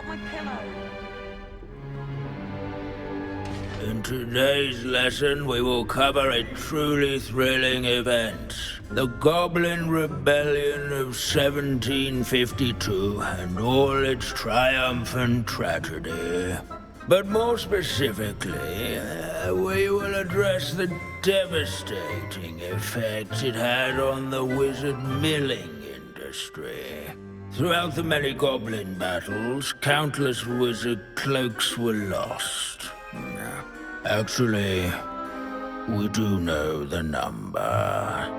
my pillow. In today's lesson, we will cover a truly thrilling event. The Goblin Rebellion of 1752 and all its triumph and tragedy. But more specifically, we will address the devastating effect it had on the wizard milling industry. Throughout the many goblin battles, countless wizard cloaks were lost. Actually, we do know the number.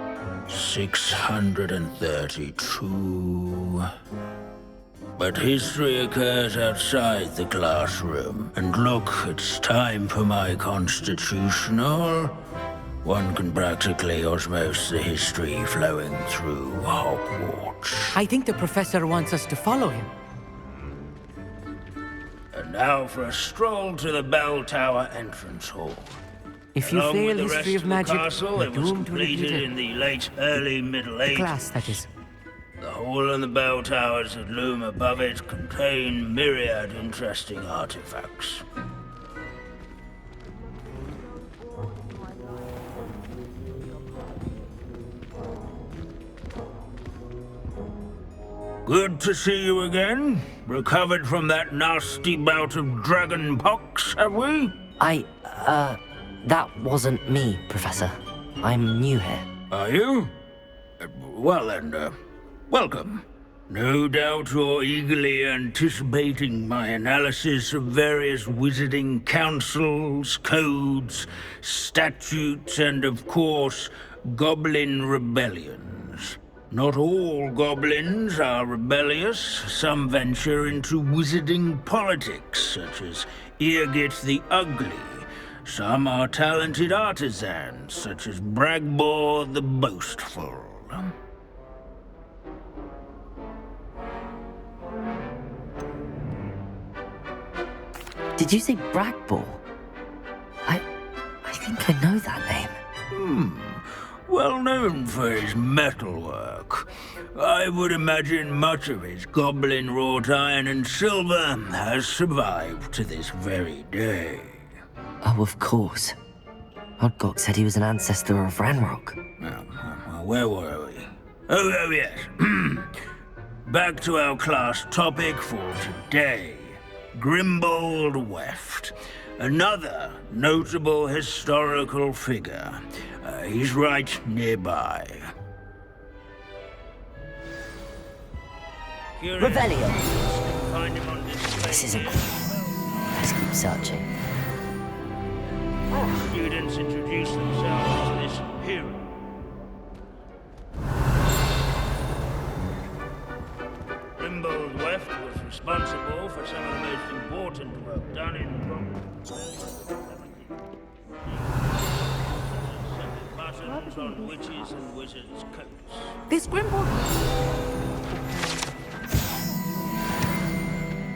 632. But history occurs outside the classroom. And look, it's time for my constitutional. One can practically osmose the history flowing through Hogwarts. I think the professor wants us to follow him. And now for a stroll to the bell tower entrance hall. If you Along fail with the history rest of magic, the castle, you're it was doomed to repeat completed it. in the late early Middle The Ages. class, that is. The hall and the bell towers that loom above it contain myriad interesting artifacts. Good to see you again. Recovered from that nasty bout of dragon pox, have we? That wasn't me, Professor. I'm new here. Are you? Well then, welcome. No doubt you're eagerly anticipating my analysis of various wizarding councils, codes, statutes, and of course, goblin rebellions. Not all goblins are rebellious. Some venture into wizarding politics, such as Eargit the Ugly. Some are talented artisans, such as Bragbor the Boastful. Did you say Bragbor? I think I know that name. Well known for his metalwork. I would imagine much of his goblin wrought iron and silver has survived to this very day. Oh, of course. Odgok said he was an ancestor of Ranrock. Where were we? Oh yes. Back to our class topic for today. Grimbold Weft. Another notable historical figure. He's right nearby. Revelio. Find him on display. This isn't... Let's keep searching. Students introduce themselves to this hero. Grimbold Weft was responsible for some of the most important work done in the buttons on witches and wizards' coats. This Grimbold...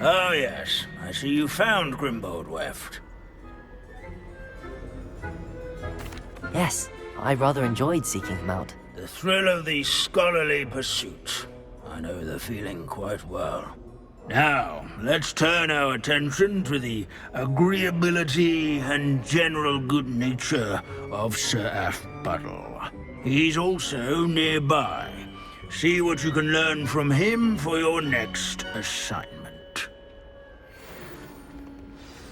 Oh yes, I see you found Grimbold Weft. Yes, I rather enjoyed seeking him out. The thrill of the scholarly pursuit. I know the feeling quite well. Now, let's turn our attention to the agreeability and general good nature of Sir Aphbuttle. He's also nearby. See what you can learn from him for your next assignment.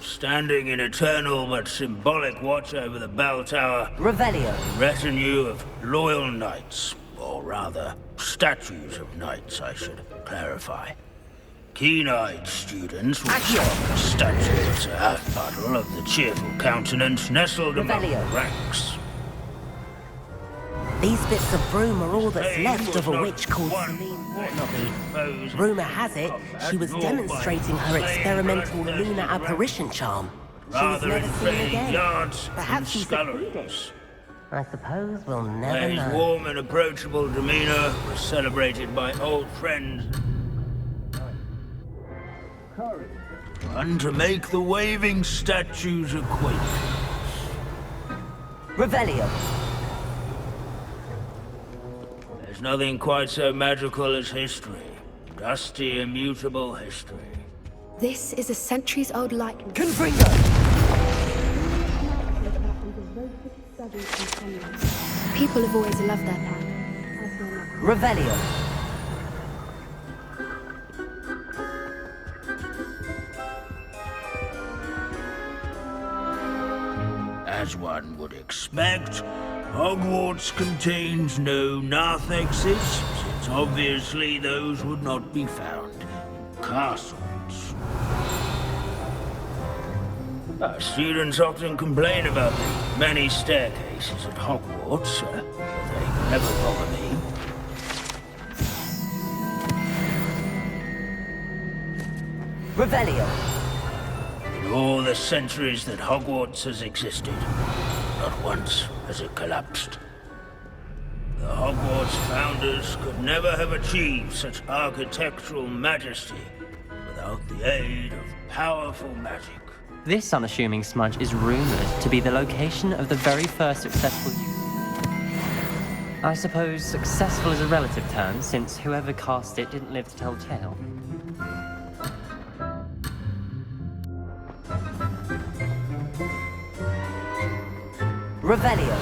Standing in eternal but symbolic watch over the bell tower, Revelio. a retinue of loyal knights, or rather, statues of knights, I should clarify. Keen-eyed students will spot the statue of Sir Aphbuttle of the cheerful countenance nestled among the Revelio. ranks. These bits of broom are all that's Hey, left of a was not witch called one Celine foes Portnobby. Rumour has it, she was nor by demonstrating her slaying experimental bloodthirsty lunar rabbits. apparition charm. She was Rather never in seen playing again. yards Perhaps and she succeeded. sculleries. I suppose we'll never Where his know. warm and approachable demeanor was celebrated by old friends. One to make the waving statue's acquaintance. Revelio. There's nothing quite so magical as history. Dusty, immutable history. This is a centuries-old likeness. Confringo! People have always loved their past. Revelio. As one would expect, Hogwarts contains no narthexes, since obviously those would not be found in castles. Students often complain about the many staircases at Hogwarts, but they never bother me. Revelio. In all the centuries that Hogwarts has existed, not once has it collapsed. The Hogwarts founders could never have achieved such architectural majesty without the aid of powerful magic. This unassuming smudge is rumored to be the location of the very first successful use. I suppose successful is a relative term, since whoever cast it didn't live to tell the tale. Revelio.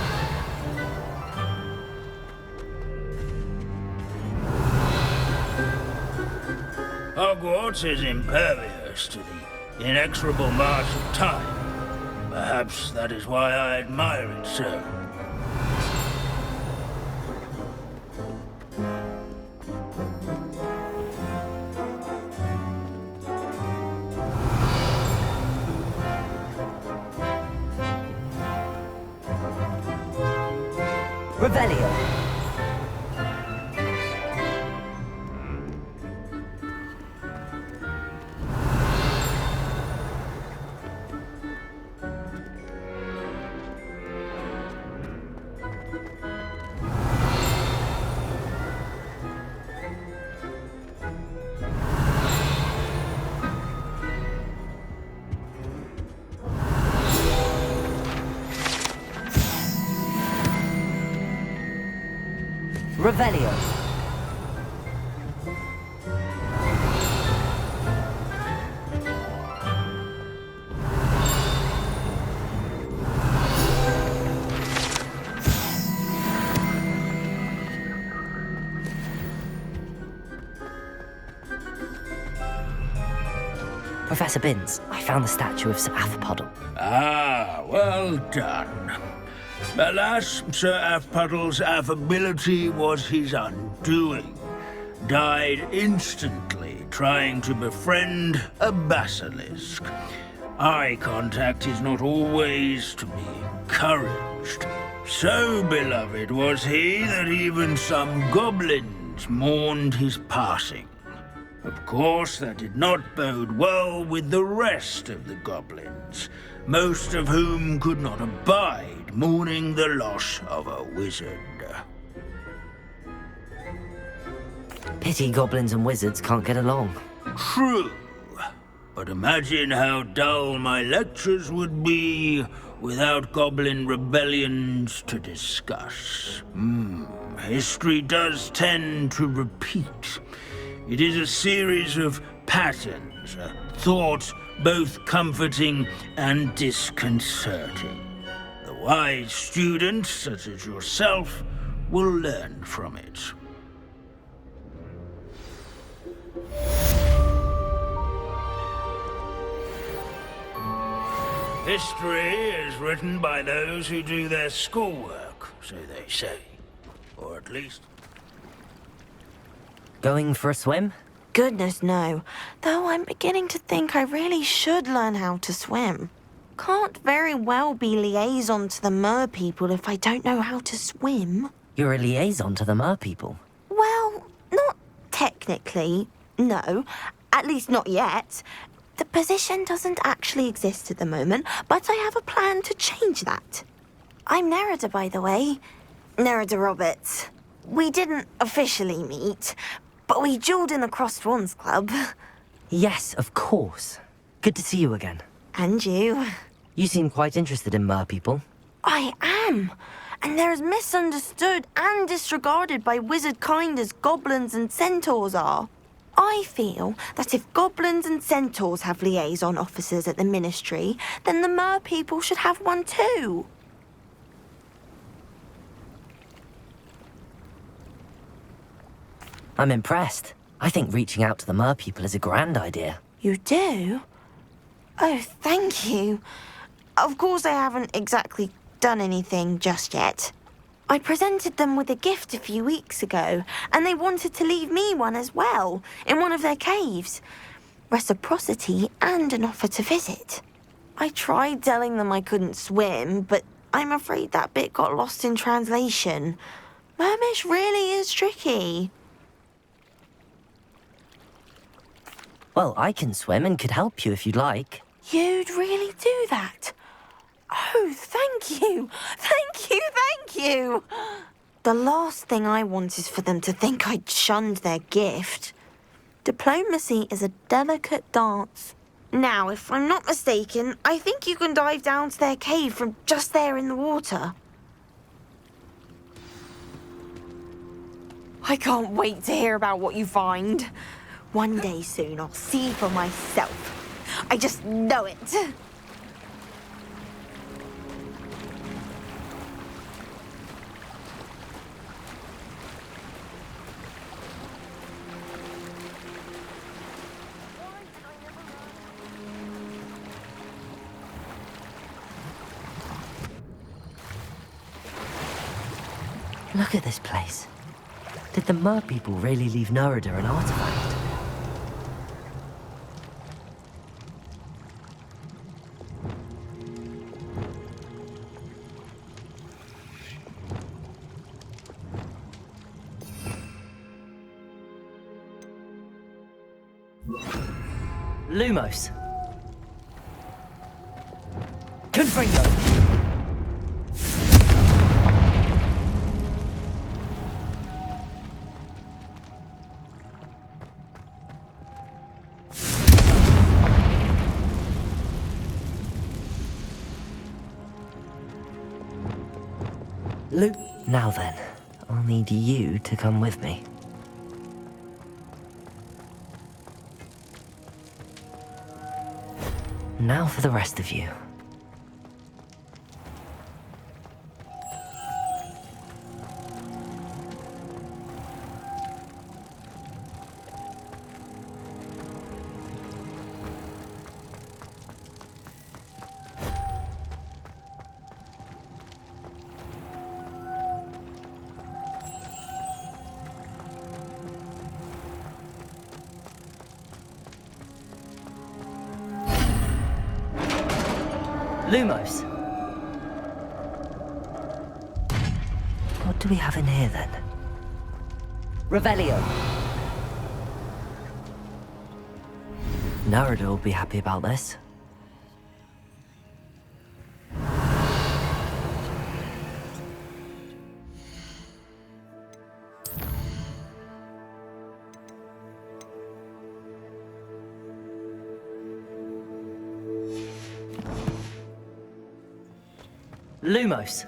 Hogwarts is impervious to the inexorable march of time. Perhaps that is why I admire it so. Revelio. Revelio. Professor Binns, I found the statue of Sir Athpodle. Ah, well done. Alas, Sir Athpuddle's affability was his undoing. Died instantly trying to befriend a basilisk. Eye contact is not always to be encouraged. So beloved was he that even some goblins mourned his passing. Of course, that did not bode well with the rest of the goblins, most of whom could not abide mourning the loss of a wizard. Pity goblins and wizards can't get along. True, but imagine how dull my lectures would be without goblin rebellions to discuss. History does tend to repeat. It is a series of patterns, a thought both comforting and disconcerting. The wise student, such as yourself, will learn from it. History is written by those who do their schoolwork, so they say. Or at least... Going for a swim? Goodness, no. Though I'm beginning to think I really should learn how to swim. Can't very well be liaison to the mer people if I don't know how to swim. You're a liaison to the mer people. Well, not technically, no. At least not yet. The position doesn't actually exist at the moment, but I have a plan to change that. I'm Nerida, by the way. Nerida Roberts. We didn't officially meet, but we duelled in the Crossed Wands Club. Yes, of course. Good to see you again. And you. You seem quite interested in mer people. I am. And they're as misunderstood and disregarded by wizard kind as goblins and centaurs are. I feel that if goblins and centaurs have liaison officers at the Ministry, then the mer people should have one too. I'm impressed. I think reaching out to the mer people is a grand idea. You do? Oh, thank you. Of course I haven't exactly done anything just yet. I presented them with a gift a few weeks ago, and they wanted to leave me one as well, in one of their caves. Reciprocity and an offer to visit. I tried telling them I couldn't swim, but I'm afraid that bit got lost in translation. Mermish really is tricky. Well, I can swim and could help you if you'd like. You'd really do that? Oh, thank you! Thank you, thank you! The last thing I want is for them to think I'd shunned their gift. Diplomacy is a delicate dance. Now, if I'm not mistaken, I think you can dive down to their cave from just there in the water. I can't wait to hear about what you find. One day soon, I'll see for myself. I just know it. Look at this place. Did the mer people really leave Nerida an artifact? Lumos. Confringo. Now then, I'll need you to come with me. Now for the rest of you. Lumos. What do we have in here then? Revelio. Nerida will be happy about this. Lumos.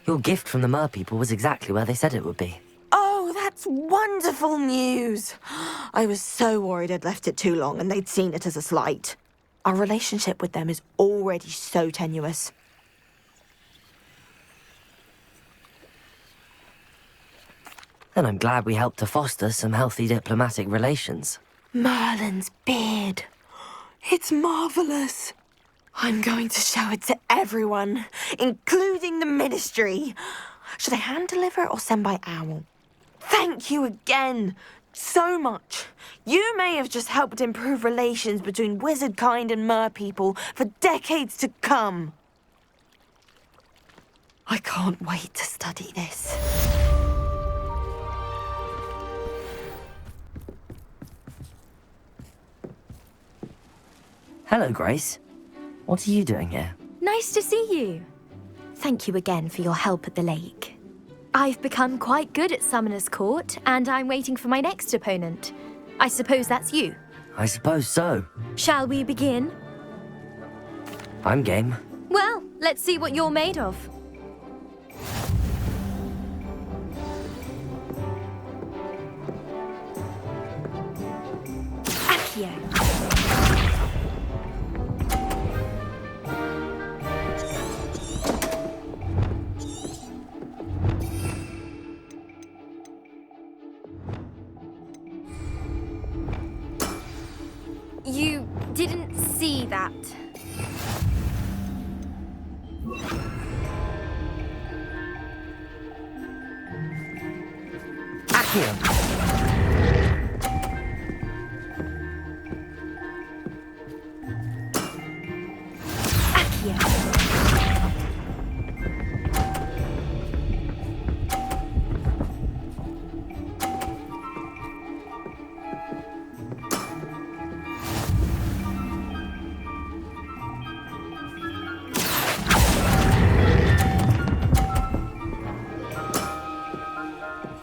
Your gift from the mer people was exactly where they said it would be. Oh, that's wonderful news. I was so worried I'd left it too long and they'd seen it as a slight. Our relationship with them is already so tenuous. Then I'm glad we helped to foster some healthy diplomatic relations. Merlin's beard. It's marvelous. I'm going to show it to everyone, including the Ministry. Should I hand deliver it or send by owl? Thank you again, so much. You may have just helped improve relations between wizard kind and mer people for decades to come. I can't wait to study this. Hello, Grace. What are you doing here? Nice to see you. Thank you again for your help at the lake. I've become quite good at Summoner's Court, and I'm waiting for my next opponent. I suppose that's you. I suppose so. Shall we begin? I'm game. Well, let's see what you're made of. Accio. You didn't see that. Accio. Accio.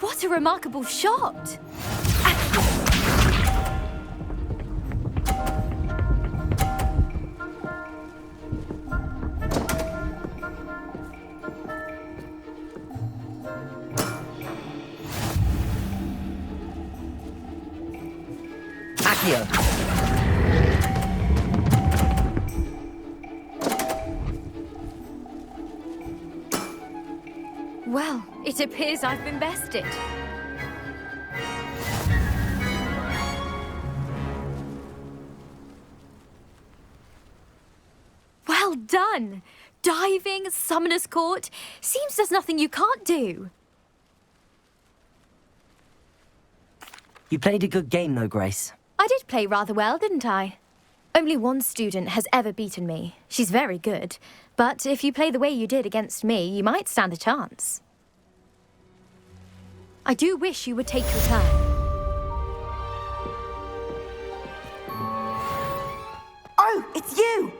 What a remarkable shot! Accio. Well, it appears I've been bested. Well done! Diving, Summoner's Court. Seems there's nothing you can't do. You played a good game, though, Grace. I did play rather well, didn't I? Only one student has ever beaten me. She's very good. But if you play the way you did against me, you might stand a chance. I do wish you would take your turn. Oh, it's you!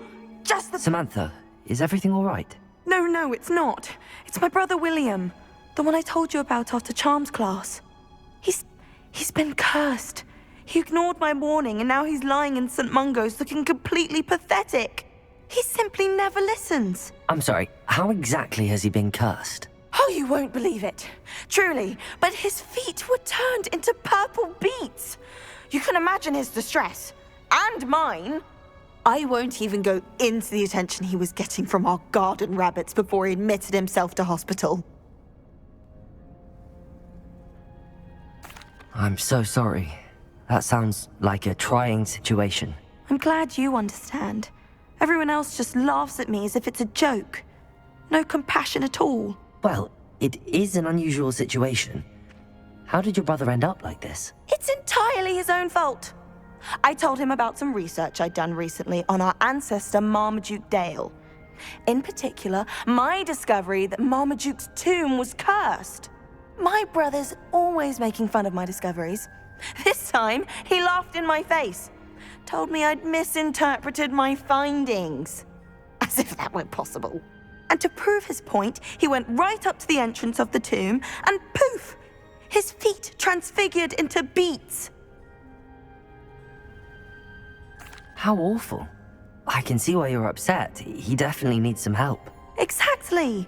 Just the... Samantha, is everything all right? No, it's not. It's my brother William. The one I told you about after Charms class. He's been cursed. He ignored my warning and now he's lying in St. Mungo's looking completely pathetic. He simply never listens. I'm sorry, how exactly has he been cursed? Oh, you won't believe it. Truly, but his feet were turned into purple beets. You can imagine his distress. And mine. I won't even go into the attention he was getting from our garden rabbits before he admitted himself to hospital. I'm so sorry. That sounds like a trying situation. I'm glad you understand. Everyone else just laughs at me as if it's a joke. No compassion at all. Well, it is an unusual situation. How did your brother end up like this? It's entirely his own fault. I told him about some research I'd done recently on our ancestor Marmaduke Dale. In particular, my discovery that Marmaduke's tomb was cursed. My brother's always making fun of my discoveries. This time, he laughed in my face. Told me I'd misinterpreted my findings. As if that were possible. And to prove his point, he went right up to the entrance of the tomb and poof! His feet transfigured into beets. How awful. I can see why you're upset. He definitely needs some help. Exactly.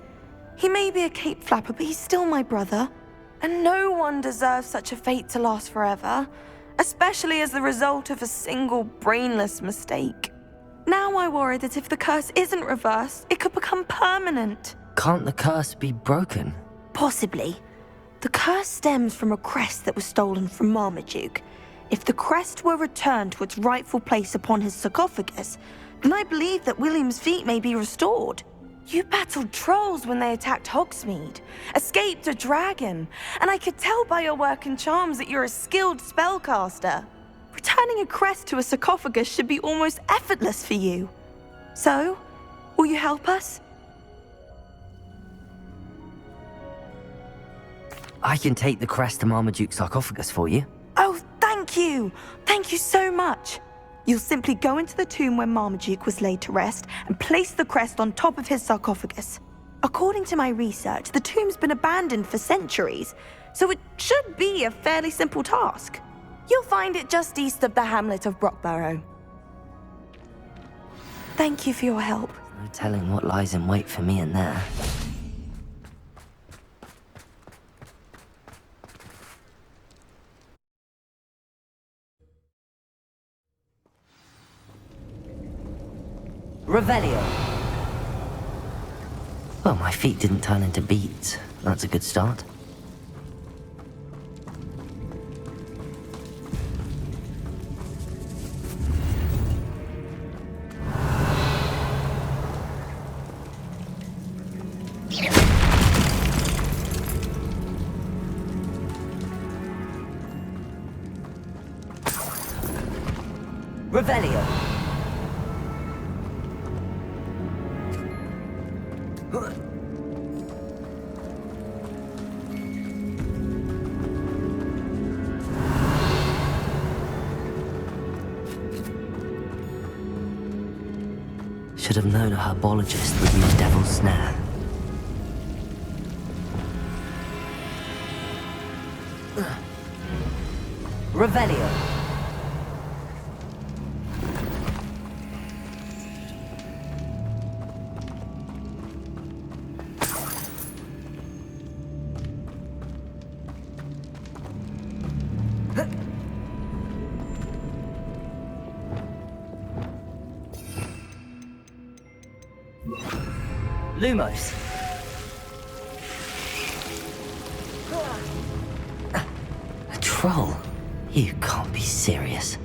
He may be a cape flapper, but he's still my brother. And no one deserves such a fate to last forever, especially as the result of a single brainless mistake. Now I worry that if the curse isn't reversed, it could become permanent. Can't the curse be broken? Possibly. The curse stems from a crest that was stolen from Marmaduke. If the crest were returned to its rightful place upon his sarcophagus, then I believe that William's feet may be restored. You battled trolls when they attacked Hogsmeade, escaped a dragon, and I could tell by your work and charms that you're a skilled spellcaster. Returning a crest to a sarcophagus should be almost effortless for you. So, will you help us? I can take the crest to Marmaduke's sarcophagus for you. Oh, thank you! Thank you so much! You'll simply go into the tomb where Marmaduke was laid to rest and place the crest on top of his sarcophagus. According to my research, the tomb's been abandoned for centuries, so it should be a fairly simple task. You'll find it just east of the hamlet of Brockborough. Thank you for your help. No telling what lies in wait for me in there. Revelio. Well, my feet didn't turn into beads. That's a good start. Revelio. Should have known a herbologist would use Devil's Snare. Revelio. Lumos. A troll? You can't be serious.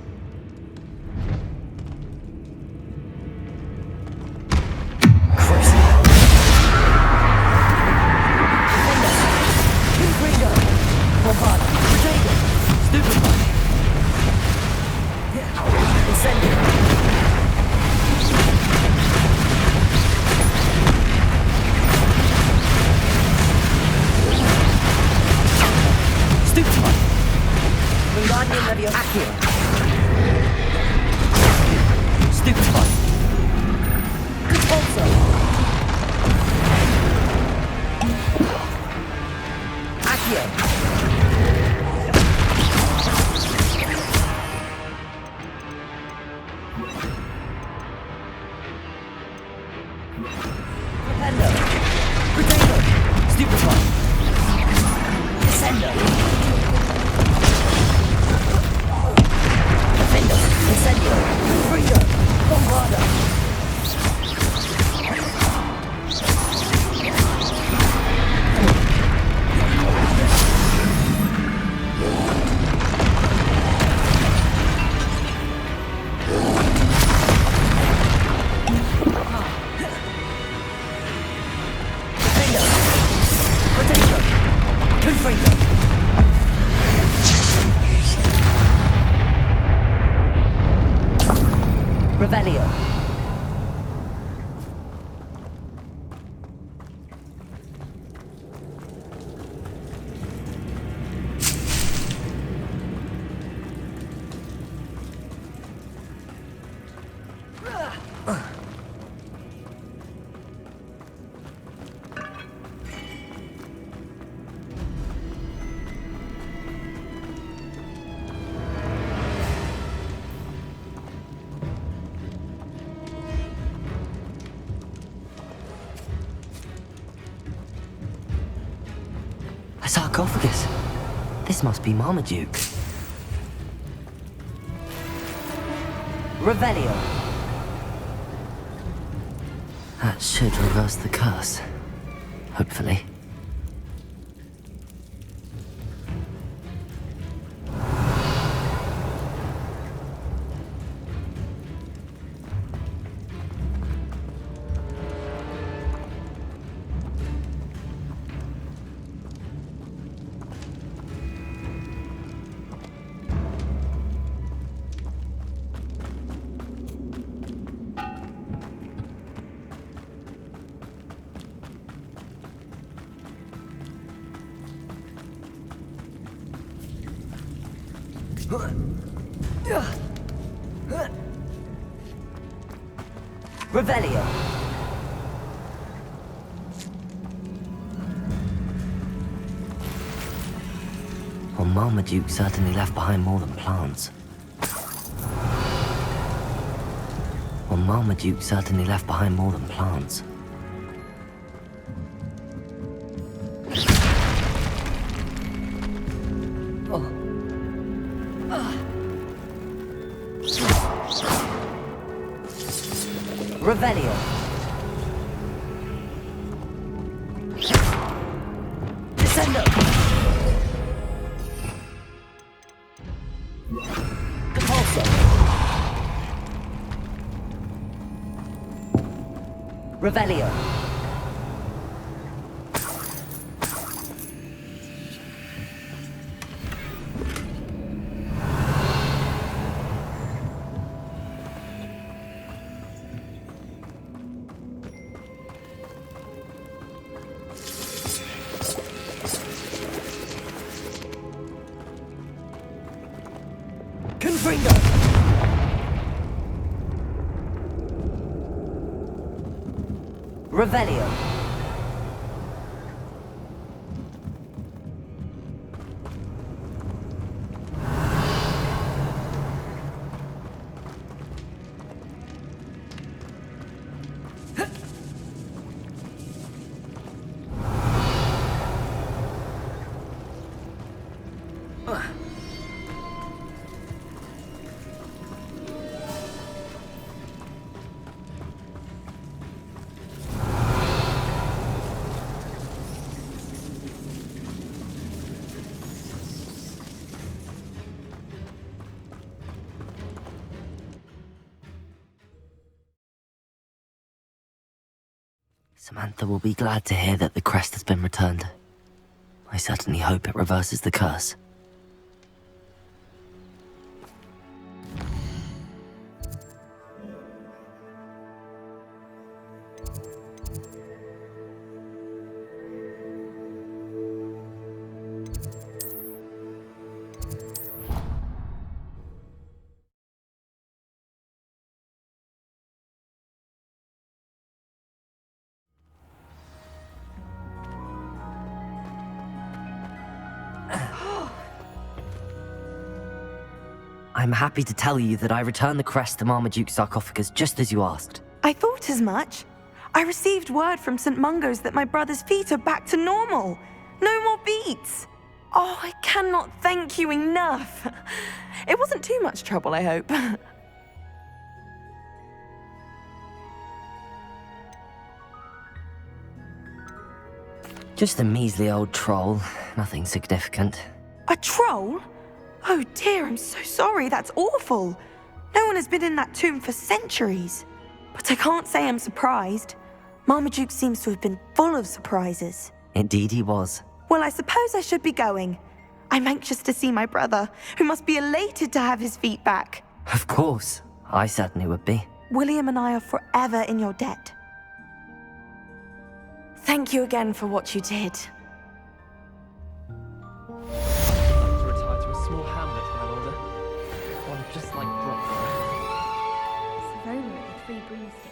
Revelio. A sarcophagus. This must be Marmaduke. Revelio. That should reverse the curse. Hopefully. Revelio. Well, Marmaduke certainly left behind more than plants. Well, Marmaduke certainly left behind more than plants. Revelio. Descendo. Depulso. Revelio. Confringo! Revelio. Samantha will be glad to hear that the crest has been returned. I certainly hope it reverses the curse. I'm happy to tell you that I returned the crest to Marmaduke's sarcophagus just as you asked. I thought as much. I received word from St. Mungo's that my brother's feet are back to normal. No more beats. Oh, I cannot thank you enough. It wasn't too much trouble, I hope. Just a measly old troll, nothing significant. A troll? Oh dear, I'm so sorry, that's awful. No one has been in that tomb for centuries. But I can't say I'm surprised. Marmaduke seems to have been full of surprises. Indeed he was. Well, I suppose I should be going. I'm anxious to see my brother, who must be elated to have his feet back. Of course, I certainly would be. William and I are forever in your debt. Thank you again for what you did. To retire to a small hamlet when I'm older. One just like Brock. It's Roma at the Three Broomsticks.